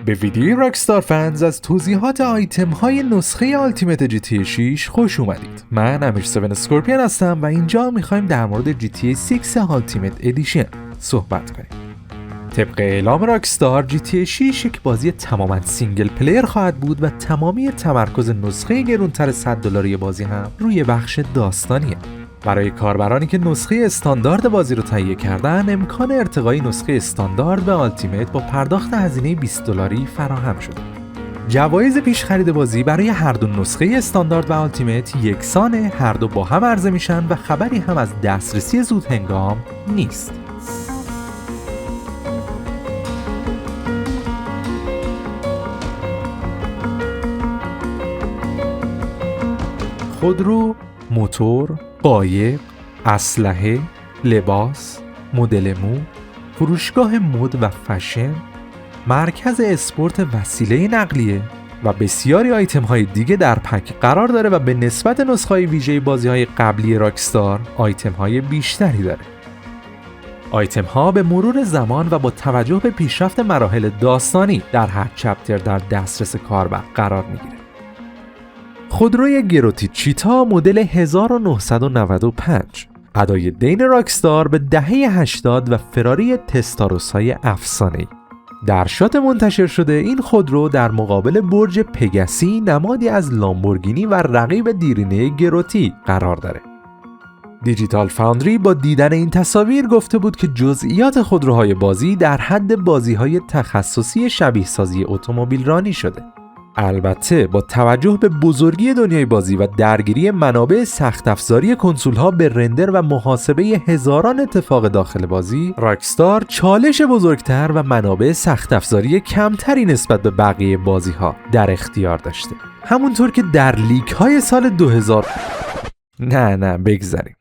به ویدیوی راکستار فنز از توضیحات آیتم های نسخه آلتیمت جی تی 6 خوش اومدید. من امیر 7 اسکورپیون هستم و اینجا میخوایم در مورد جی تی 6 آلتیمت ادیشن صحبت کنیم. طبق اعلام راکستار جی تی 6 یک بازی تماما سینگل پلیر خواهد بود و تمامی تمرکز نسخه گرونتر $100 بازی هم روی بخش داستانیه. برای کاربرانی که نسخه استاندارد بازی رو تهیه کردن، امکان ارتقای نسخه استاندارد به آلتیمت با پرداخت هزینه $20 فراهم شده. جوایز پیش خرید بازی برای هر دو نسخه استاندارد و آلتیمت یکسانه، هر دو با هم عرضه میشن و خبری هم از دسترسی زود هنگام نیست. خودرو، موتور، قایق، اسلحه، لباس، مدل مو، فروشگاه مد و فشن، مرکز اسپورت وسیله نقلیه و بسیاری آیتم های دیگه در پک قرار داره و به نسبت نسخه‌های ویژه بازی های قبلی راکستار آیتم های بیشتری داره. آیتم ها به مرور زمان و با توجه به پیشرفت مراحل داستانی در هر چپتر در دسترس کاربر قرار میگیره. خودروی گروتی چیتا مدل 1995 ادای دین راکستار به دهه 80 و فراری تستاروس های افسانه‌ای. در شات منتشر شده این خودرو در مقابل برج پگاسی نمادی از لامبورگینی و رقیب دیرینه گروتی قرار داره. دیجیتال فاوندری با دیدن این تصاویر گفته بود که جزئیات خودروهای بازی در حد بازی‌های تخصصی شبیه سازی اتومبیل رانی شده. البته با توجه به بزرگی دنیای بازی و درگیری منابع سخت افزاری کنسول‌ها به رندر و محاسبه هزاران اتفاق داخل بازی، راکستار چالش بزرگتر و منابع سخت افزاری کمتری نسبت به بقیه بازی‌ها در اختیار داشته. همونطور که در لیک‌های سال 2000 نه بگذاریم.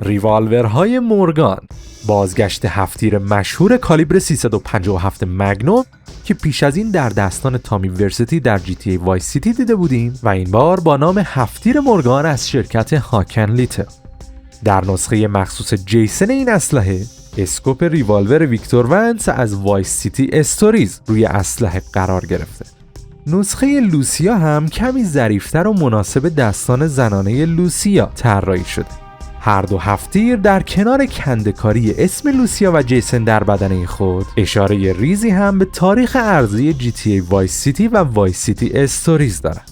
ریوالورهای مورگان، بازگشت هفت‌تیر مشهور کالیبر 357 مگنوم که پیش از این در دستان تامی ورسیتی در جی تی ای وایس سیتی دیده بودیم و این بار با نام هفت‌تیر مورگان از شرکت هاکن لیتل. در نسخه مخصوص جیسن این اسلحه، اسکوپ ریوالور ویکتور ونس از وایس سیتی استوریز روی اسلحه قرار گرفته. نسخه لوسیا هم کمی ظریف‌تر و مناسب دستان زنانه لوسیا طراحی شده. هر دو هفت‌تیر در کنار کنده‌کاری اسم لوسیا و جیسن در بدنه خود اشاره ریزی هم به تاریخ ارضی جی تی ای وایس سیتی و وایس سیتی استوریز دارند.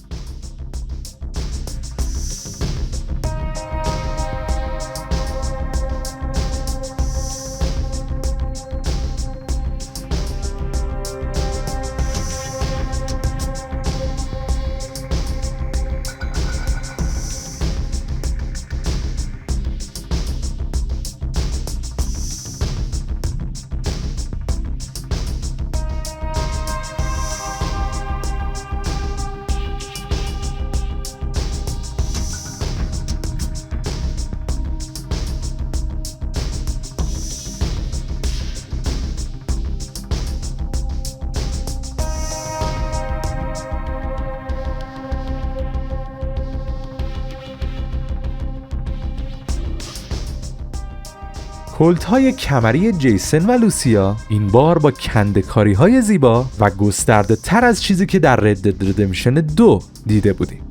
کلت‌های کمری جیسن و لوسیا این بار با کنده‌کاری‌های زیبا و گسترده تر از چیزی که در رد دد ردمپشن 2 دیده بودیم.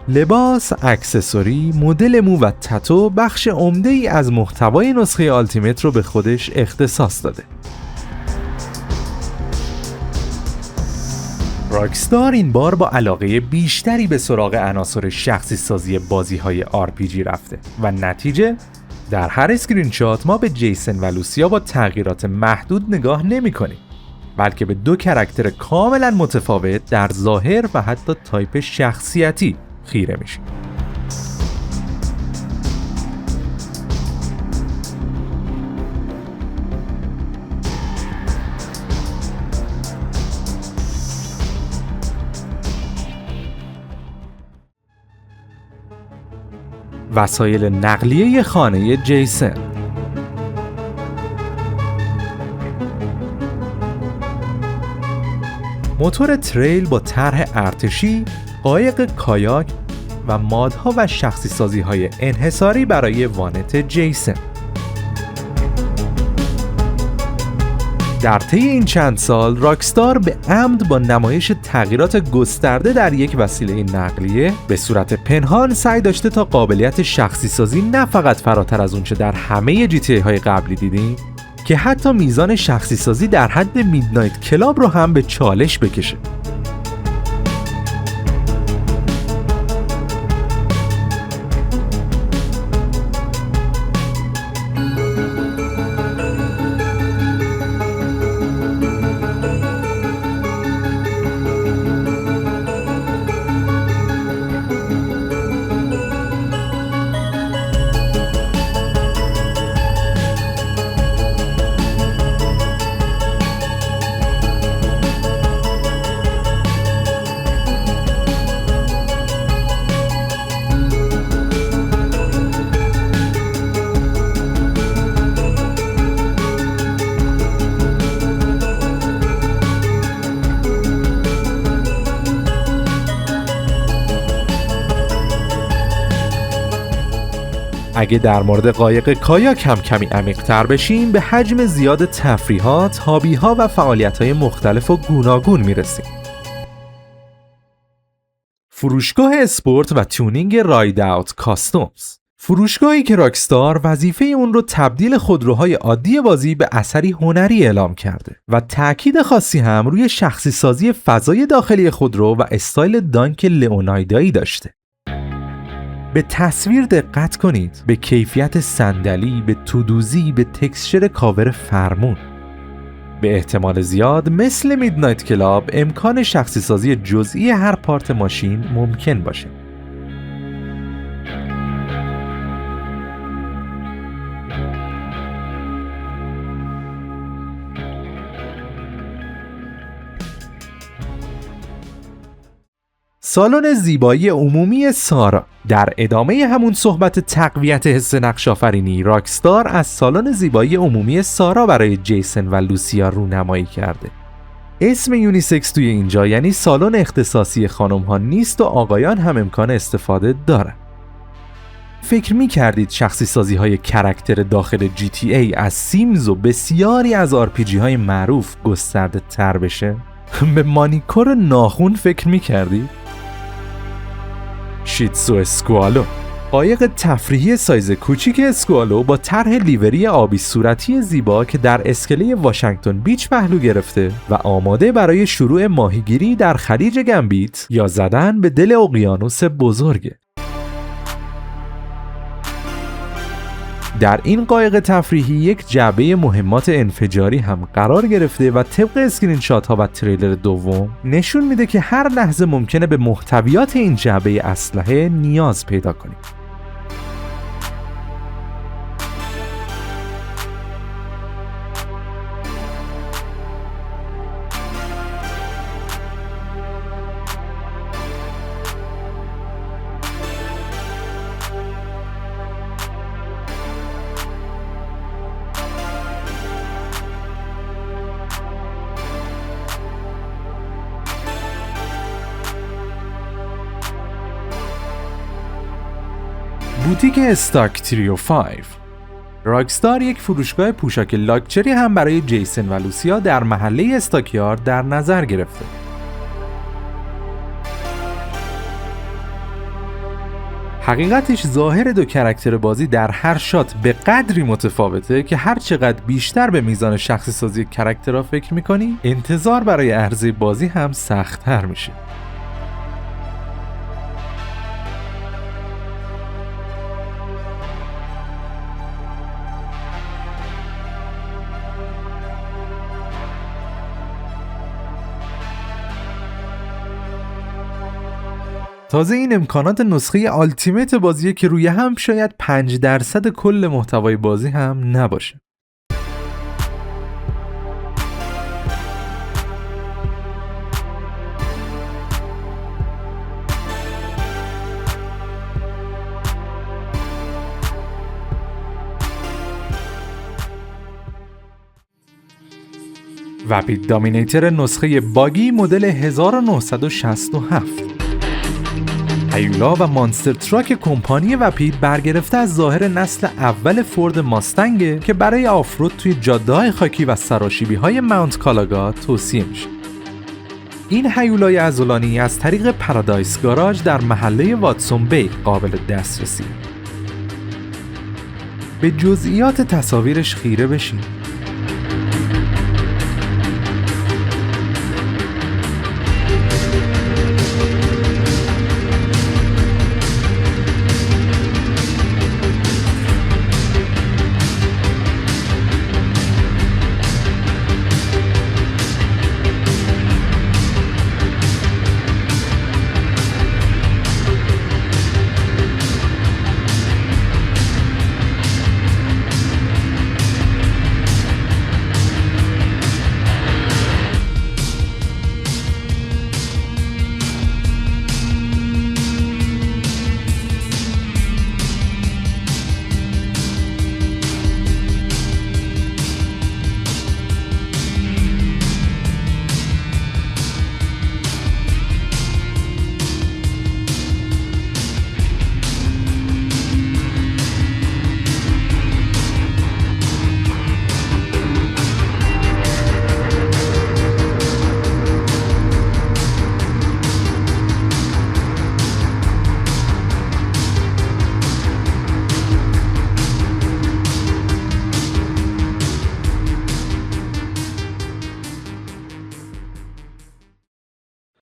لباس، اکسسوری، مدل مو و تتو بخش عمده ای از محتوای نسخه آلتیمیت رو به خودش اختصاص داده. راکستار این بار با علاقه بیشتری به سراغ عناصر شخصی سازی بازی‌های RPG رفته و نتیجه در هر اسکرین شات ما به جیسن و لوسیا با تغییرات محدود نگاه نمی‌کنیم، بلکه به دو کاراکتر کاملا متفاوت در ظاهر و حتی تایپ شخصیتی خیره میشیم. وسایل نقلیه خانه جیسن. موتور تریل با طرح ارتشی، قایق کایاک و مادها و شخصی سازی های انحصاری برای وانت جیسن. در طی این چند سال راکستار به عمد با نمایش تغییرات گسترده در یک وسیله نقلیه به صورت پنهان سعی داشته تا قابلیت شخصی سازی نه فقط فراتر از اونچه در همه GTA های قبلی دیدیم، که حتی میزان شخصی سازی در حد میدنایت کلاب رو هم به چالش بکشه. اگه در مورد قایق کایاک هم کمی عمیق‌تر بشیم، به حجم زیاد تفریحات، هابی‌ها و فعالیت‌های مختلف و گوناگون میرسیم. فروشگاه اسپورت و تیونینگ راید اوت کاستومز، فروشگاهی که راکستار وظیفه اون رو تبدیل خودروهای عادی بازی به اثری هنری اعلام کرده و تأکید خاصی هم روی شخصی سازی فضای داخلی خودرو و استایل دانک لئونایدایی داشته. به تصویر دقت کنید، به کیفیت صندلی، به تودوزی، به تکسچر کاور فرمون. به احتمال زیاد مثل میدنایت کلاب امکان شخصی سازی جزئی هر پارت ماشین ممکن باشه. سالن زیبایی عمومی سارا. در ادامه همون صحبت تقویت حس نقش آفرینی، راکستار از سالن زیبایی عمومی سارا برای جیسن و لوسیا رونمایی کرده. اسم یونیسکس توی اینجا یعنی سالن اختصاصی خانم ها نیست و آقایان هم امکان استفاده دارن. فکر می کردید شخصی سازی های کرکتر داخل GTA از سیمز و بسیاری از RPG های معروف گسترده تر بشه؟ به مانیکور ناخن فکر می کردید؟ شیتسو اسکوالو. قایق تفریحی سایز کوچیک اسکوالو با طرح لیوری آبی صورتی زیبا که در اسکله واشنگتن بیچ پهلو گرفته و آماده برای شروع ماهیگیری در خلیج گمبیت یا زدن به دل اقیانوس بزرگه. در این قایق تفریحی یک جعبه مهمات انفجاری هم قرار گرفته و طبق اسکرین شات ها و تریلر دوم نشون میده که هر لحظه ممکنه به محتویات این جعبه اسلحه نیاز پیدا کنیم. بوتیک استاک تریو 5. راکستار یک فروشگاه پوشاک لاکچری هم برای جیسن و لوسیا در محله استاکیارد در نظر گرفته. حقیقتش ظاهر دو کرکتر بازی در هر شات به قدری متفاوته که هر چقدر بیشتر به میزان شخصی سازی کرکترها فکر میکنی انتظار برای عرضه بازی هم سخت‌تر میشه. تازه این امکانات نسخه آلتیمیت بازیه که روی هم شاید 5% کل محتوای بازی هم نباشه. وپید دامینیتر نسخه باگی مدل 1967. هیولا و مانستر تراک کمپانی وپید برگرفته از ظاهر نسل اول فورد ماستنگه که برای آفرود توی جاده‌های خاکی و سراشیبی‌های ماونت کالاگا توصیه میشه. این هیولای عضلانی از طریق پارادایس گاراژ در محله واتسون بی قابل دسترسی. به جزئیات تصاویرش خیره بشین.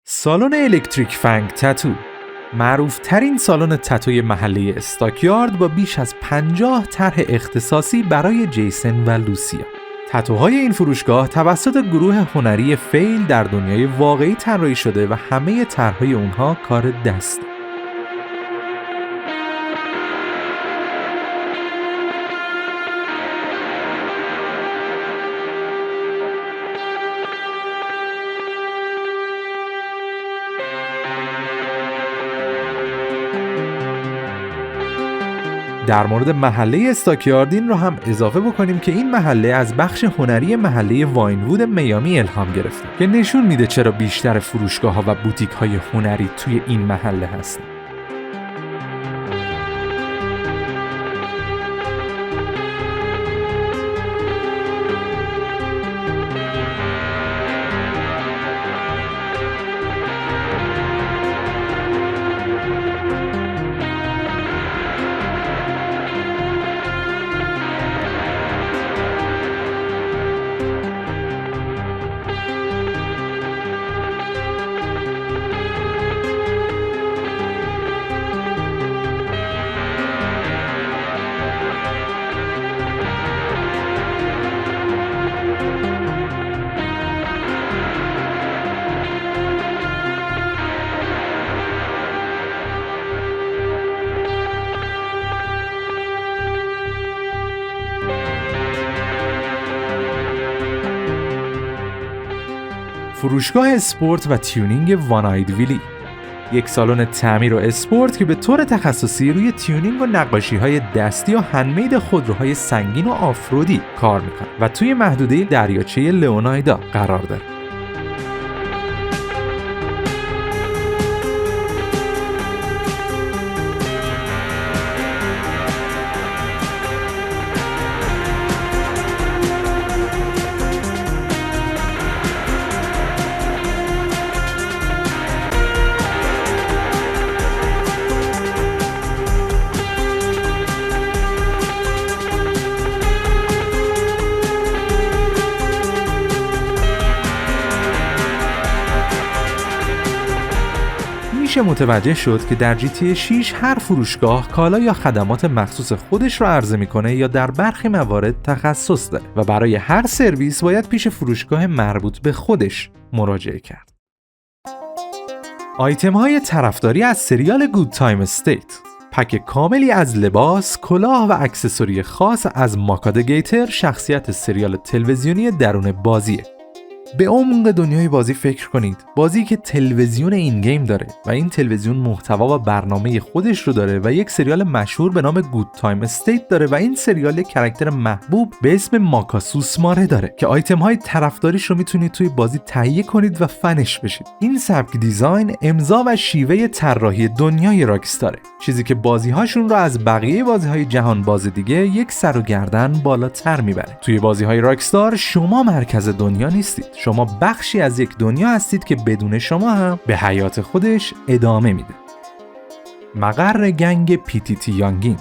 سالن الکتریک فنگ تتو، معروف ترین سالن تتوی محله استاکیارد با بیش از 50 طرح اختصاصی برای جیسن و لوسیا. تتوهای این فروشگاه توسط گروه هنری فیل در دنیای واقعی طراحی شده و همه طرحهای اونها کار دست. در مورد محله استاکیاردین رو هم اضافه بکنیم که این محله از بخش هنری محله واینوود میامی الهام گرفته که نشون میده چرا بیشتر فروشگاه‌ها و بوتیک‌های هنری توی این محله هستن. فروشگاه اسپورت و تیونینگ وانایدویلی، یک سالن تعمیر و اسپورت که به طور تخصصی روی تیونینگ و نقاشی‌های دستی و هندمید خودروهای سنگین و آفرودی کار میکنه و توی محدوده دریاچه لئونایدا قرار داره. میشه متوجه شد که در GTA 6 هر فروشگاه کالا یا خدمات مخصوص خودش رو عرضه میکنه یا در برخی موارد تخصص داره و برای هر سرویس باید پیش فروشگاه مربوط به خودش مراجعه کرد. آیتم های طرفداری از سریال گود تایم استیت، پک کاملی از لباس، کلاه و اکسسوری خاص از ماکادگیتر، شخصیت سریال تلویزیونی درون بازیه. به عمق دنیای بازی فکر کنید، بازی که تلویزیون این گیم داره و این تلویزیون محتوا و برنامه خودش رو داره و یک سریال مشهور به نام گود تایم استیت داره و این سریال یک کاراکتر محبوب به اسم ماکاسوس ماره داره که آیتم های طرفداریش رو میتونید توی بازی تهیه کنید و فنش بشید. این سبک دیزاین، امضا و شیوه طراحی دنیای راکستاره، چیزی که بازی هاشون رو از بقیه بازی های جهان باز دیگه یک سر و گردن بالاتر میبره. توی بازی های راکستار شما مرکز دنیا نیستید، شما بخشی از یک دنیا هستید که بدون شما هم به حیات خودش ادامه میده. مقر گنگ PTT یانگینز.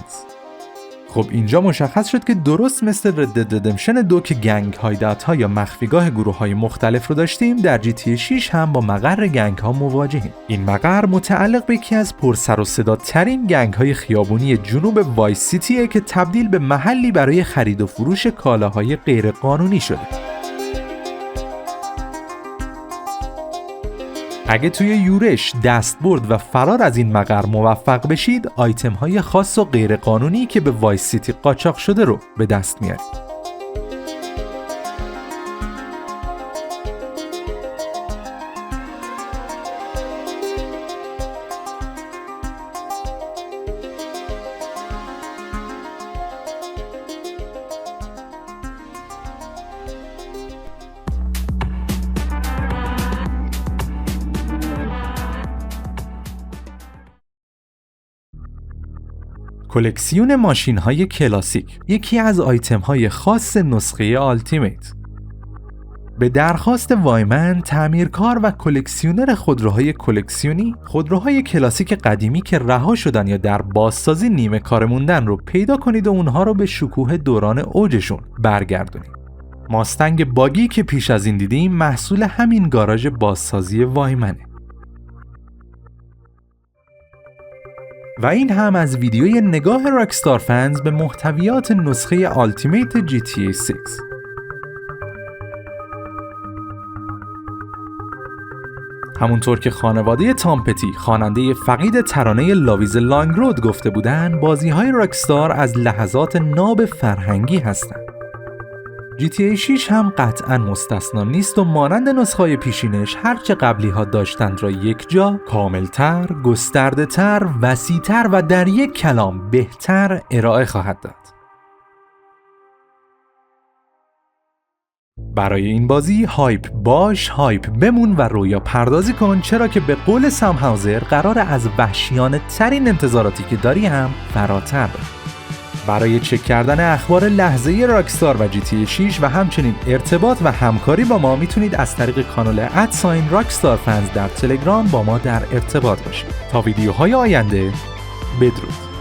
خب اینجا مشخص شد که درست مثل رد دد ردمپشن 2 که گنگ هایدات ها یا مخفیگاه گروه های مختلف رو داشتیم، در GTA 6 هم با مقر گنگ ها مواجهیم. این مقر متعلق به یکی از پرسر و صدا ترین گنگ های خیابونی جنوب وایس سیتیه که تبدیل به محلی برای خرید و فروش کالاهای غیر قانونی شده. اگه توی یورش، دستبرد و فرار از این مقر موفق بشید، آیتم های خاص و غیر قانونی که به وایس سیتی قاچاق شده رو به دست میارید. کلکسیون ماشین‌های کلاسیک، یکی از آیتم‌های خاص نسخه آلتیمیت. به درخواست وایمن، تعمیرکار و کلکسیونر خودروهای کلکسیونی، خودروهای کلاسیک قدیمی که رها شدن یا در بازسازی نیمه کار موندن رو پیدا کنید و اونها رو به شکوه دوران اوجشون برگردونید. ماستنگ باگی که پیش از این دیدیم محصول همین گاراژ بازسازی وایمنه. و این هم از ویدیوی نگاه راکستار فنز به محتویات نسخه آلتیمیت GTA 6. همونطور که خانواده تام پتی، خواننده فقید ترانه لاویز لانگ رود گفته بودن، بازی‌های راکستار از لحظات ناب فرهنگی هستند. GTA 6 هم قطعاً مستثنا نیست و مانند نسخه‌های پیشینش هرچه قبلی‌ها داشتند را یک جا، کاملتر، گسترده‌تر، وسیع‌تر و در یک کلام بهتر ارائه خواهد داد. برای این بازی هایپ باش، هایپ بمون و رویا پردازی کن، چرا که به قول سام هاوزر قرار از وحشیانه ترین انتظاراتی که داری هم فراتر بره. برای چک کردن اخبار لحظه‌ای راکستار و GTA 6 و همچنین ارتباط و همکاری با ما میتونید از طریق کانال @راکستارفنز در تلگرام با ما در ارتباط باشید. تا ویدیوهای آینده، بدرود.